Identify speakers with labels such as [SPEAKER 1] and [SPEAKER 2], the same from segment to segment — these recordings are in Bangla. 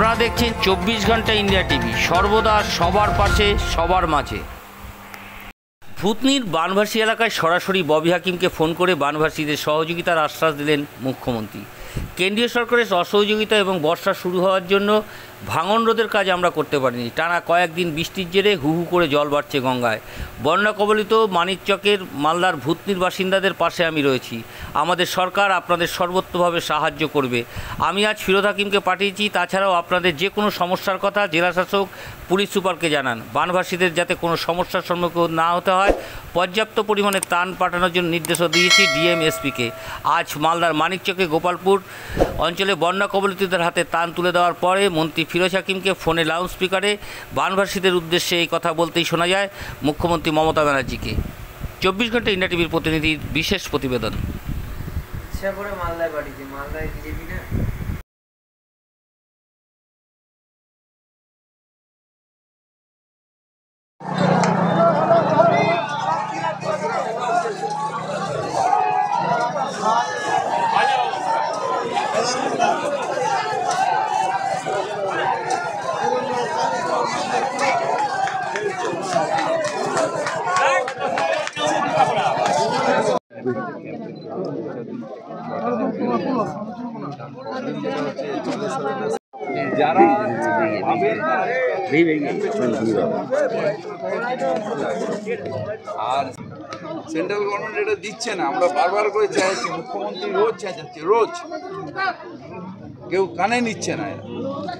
[SPEAKER 1] আপনারা দেখছেন 24 ঘন্টা ইন্ডিয়া টিভি, সর্বদা সবার পাশে সবার মাঝে। ভূতনির বানভাসী এলাকায় সরাসরি ববি হাকিমকে ফোন করে বানভাসীদের সহযোগিতার আশ্বাস দিলেন মুখ্যমন্ত্রী। কেন্দ্রীয় সরকারের অসহযোগিতা এবং বর্ষা শুরু হওয়ার জন্য ভাঙন রোধের কাজ আমরা করতে পারিনি। টানা কয়েকদিন বৃষ্টির জেরে হু হু করে জল বাড়ছে গঙ্গায়। বন্যা কবলিত মানিকচকের মালদার ভূতনির বাসিন্দাদের পাশে আমি রয়েছি। আমাদের সরকার আপনাদের সর্বোত্তভাবে সাহায্য করবে। আমি আজ ফিরোজ হাকিমকে পাঠিয়েছি। তাছাড়াও আপনাদের যে কোনো সমস্যার কথা জেলাশাসক পুলিশ সুপারকে জানান। বানভাসীদের যাতে কোনো সমস্যার সম্মুখীন না হতে হয় পর্যাপ্ত পরিমাণে ত্রাণ পাঠানোর জন্য নির্দেশও দিয়েছি ডিএমএসপিকে। আজ মালদার মানিকচকে গোপালপুর অঞ্চলে বন্যা কবলিতদের হাতে ত্রাণ তুলে দেওয়ার পরে মন্ত্রী ফিরোজ হাকিমকে ফোনে লাউড স্পিকারে বানভাসীদের উদ্দেশ্যে এই কথা বলতেই শোনা যায় মুখ্যমন্ত্রী মমতা ব্যানার্জিকে। 24 ঘন্টা ইন্ডিয়া টিভির প্রতিনিধির বিশেষ প্রতিবেদন।
[SPEAKER 2] যারা আর সেন্ট্রাল গভর্নমেন্ট এটা দিচ্ছে না, আমরা বারবার করে চাইছি, মুখ্যমন্ত্রী রোজ চাইছে, রোজ কেউ কানে নিচ্ছে না।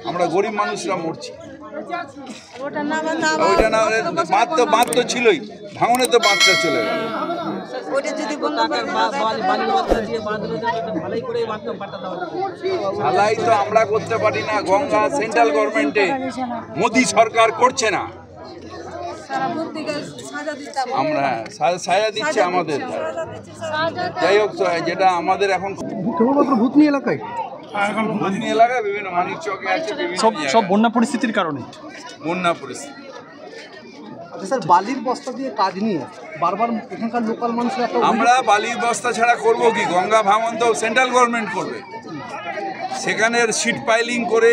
[SPEAKER 2] আমরা গরিব মানুষরা মরছি। ওইটা না বাঁধ তো ছিলই, ভাঙনে তো বাঁধটা চলে গেল। ঢালাই তো আমরা করতে পারি না, গঙ্গা সেন্ট্রাল গভর্নমেন্টে মোদী সরকার করছে না, আমরা সাজা দিচ্ছে আমাদের। যাই হোক, যেটা আমাদের এখন
[SPEAKER 3] কেবলমাত্র ভূতনি এলাকায়
[SPEAKER 2] ভূতনি এলাকায় বিভিন্ন মানিকচকে আছে,
[SPEAKER 3] সব বন্যা পরিস্থিতির কারণে
[SPEAKER 2] বন্যা পরিস্থিতি।
[SPEAKER 3] আচ্ছা স্যার, বালির বস্তা দিয়ে কাজ নিয়ে বারবার এখানকার লোকাল মানুষরা
[SPEAKER 2] আমরা বালির বস্তা ছাড়া করব কি? গঙ্গা ভাঙন তো সেন্ট্রাল গভর্নমেন্ট করবে, সেখানের সিট পাইলিং করে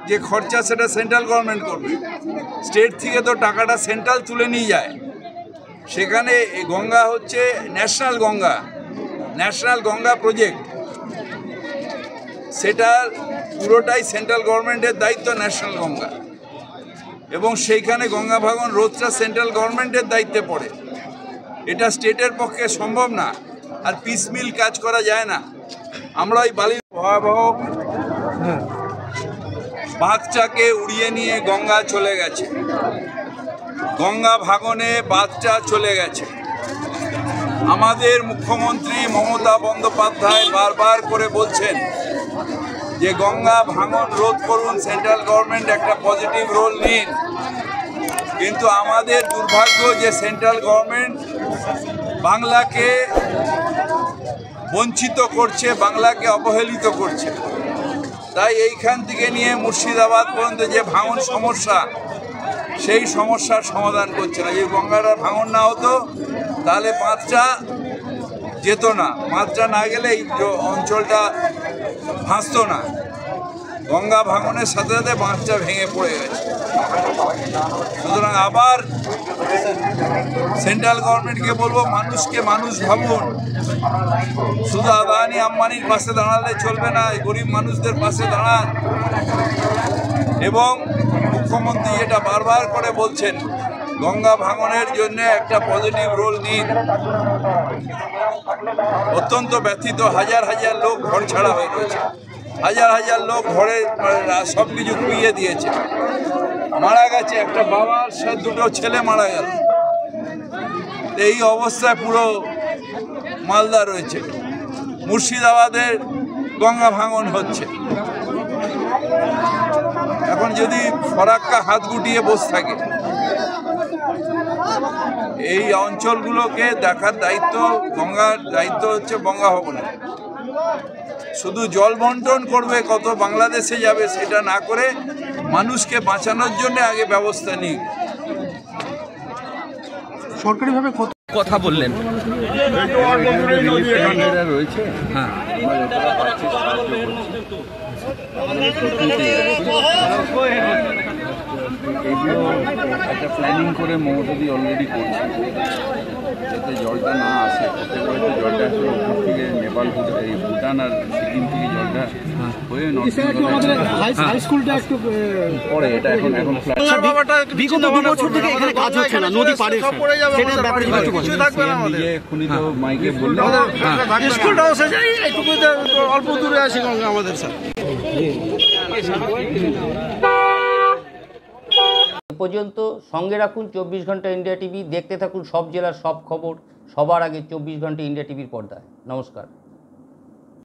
[SPEAKER 2] যে খরচা সেটা সেন্ট্রাল গভর্নমেন্ট করবে। স্টেট থেকে তো টাকাটা সেন্ট্রাল তুলে নিয়ে যায়। সেখানে এই গঙ্গা হচ্ছে ন্যাশনাল গঙ্গা প্রজেক্ট, সেটার পুরোটাই সেন্ট্রাল গভর্নমেন্টের দায়িত্ব, ন্যাশনাল গঙ্গা। এবং সেইখানে গঙ্গা ভাঙন রোধটা সেন্ট্রাল গভর্নমেন্টের দায়িত্বে পড়ে। এটা স্টেটের পক্ষে সম্ভব না, আর পিসমিল কাজ করা যায় না। আমরা ওই বালির ভয়াবহ বাঁধটাকে উড়িয়ে নিয়ে গঙ্গা চলে গেছে, গঙ্গা ভাঙনে বাঁধটা চলে গেছে। আমাদের মুখ্যমন্ত্রী মমতা বন্দ্যোপাধ্যায় বারবার করে বলছেন যে গঙ্গা ভাঙন রোধ করুন, সেন্ট্রাল গভর্নমেন্ট একটা পজিটিভ রোল নিন। কিন্তু আমাদের দুর্ভাগ্য যে সেন্ট্রাল গভর্নমেন্ট বাংলাকে বঞ্চিত করছে, বাংলাকে অবহেলিত করছে। তাই এইখান থেকে নিয়ে মুর্শিদাবাদ পর্যন্ত যে ভাঙন সমস্যা, সেই সমস্যার সমাধান করছে না। যদি গঙ্গাটা ভাঙন না হতো তাহলে বাঁধটা যেত না, বাঁধটা না গেলে এই অঞ্চলটা ভাসত না। গঙ্গা ভাঙনের সাথে সাথে বাঁধটা ভেঙে পড়ে গেছে। সুতরাং আবার সেন্ট্রাল গভর্নমেন্টকে বলবো, মানুষকে মানুষ ভাবুন। শুধু আদানি আম্বানির পাশে দাঁড়ালে চলবে না, গরিব মানুষদের পাশে দাঁড়ান। এবং মুখ্যমন্ত্রী এটা বারবার করে বলছেন, গঙ্গা ভাঙনের জন্য একটা পজিটিভ রোল নিন। অত্যন্ত ব্যথিত, হাজার হাজার লোক ঘর ছাড়া হয়ে রয়েছে, হাজার হাজার লোক ঘরে সব কিছু খুইয়ে দিয়েছে, মারা গেছে। একটা বাবার সাথে দুটো ছেলে মারা গেল। এই অবস্থায় পুরো মালদা রয়েছে। মুর্শিদাবাদের গঙ্গা ভাঙন হচ্ছে। এখন যদি ফরাক্কা হাত গুটিয়ে বসে থাকে, এই অঞ্চলগুলোকে দেখার দায়িত্ব, গঙ্গার দায়িত্ব হচ্ছে গঙ্গা ভবনের। শুধু জল বন্টন করবে, কত বাংলাদেশে যাবে সেটা না করে মানুষকে বাঁচানোর জন্য আগে ব্যবস্থা নিক।
[SPEAKER 3] সরকারিভাবে
[SPEAKER 4] কথা বললেন
[SPEAKER 2] রয়েছে, হ্যাঁ এইগুলো একটা প্ল্যানিং করে মমতাদি অলরেডি করছে, যাতে জলটা না আসে। প্রত্যেকবার জলটা আসলে উপর থেকে নেপাল, এই ভুটান আর সিকিম থেকে জলটা হয়ে
[SPEAKER 3] হাই স্কুলটা একটু
[SPEAKER 2] পরে এটা এখন
[SPEAKER 3] বিগত 2 বছর থেকে এখানে কাজ হচ্ছে না, নদী পাড়ে সেটার ব্যাপারে কিছু থাকবে না আমাদের।
[SPEAKER 2] এক্ষুনি তো মাইকে বললেন
[SPEAKER 3] স্কুলটাও সেটাই এইটুকু অল্প দূরে আছে গঙ্গা আমাদের সাথে।
[SPEAKER 1] এ পর্যন্ত সঙ্গে রাখুন 24 ঘন্টা ইন্ডিয়া টিভি। দেখতে থাকুন সব জেলার সব খবর সবার আগে 24 ঘন্টা ইন্ডিয়া টিভির পর্দায়। নমস্কার।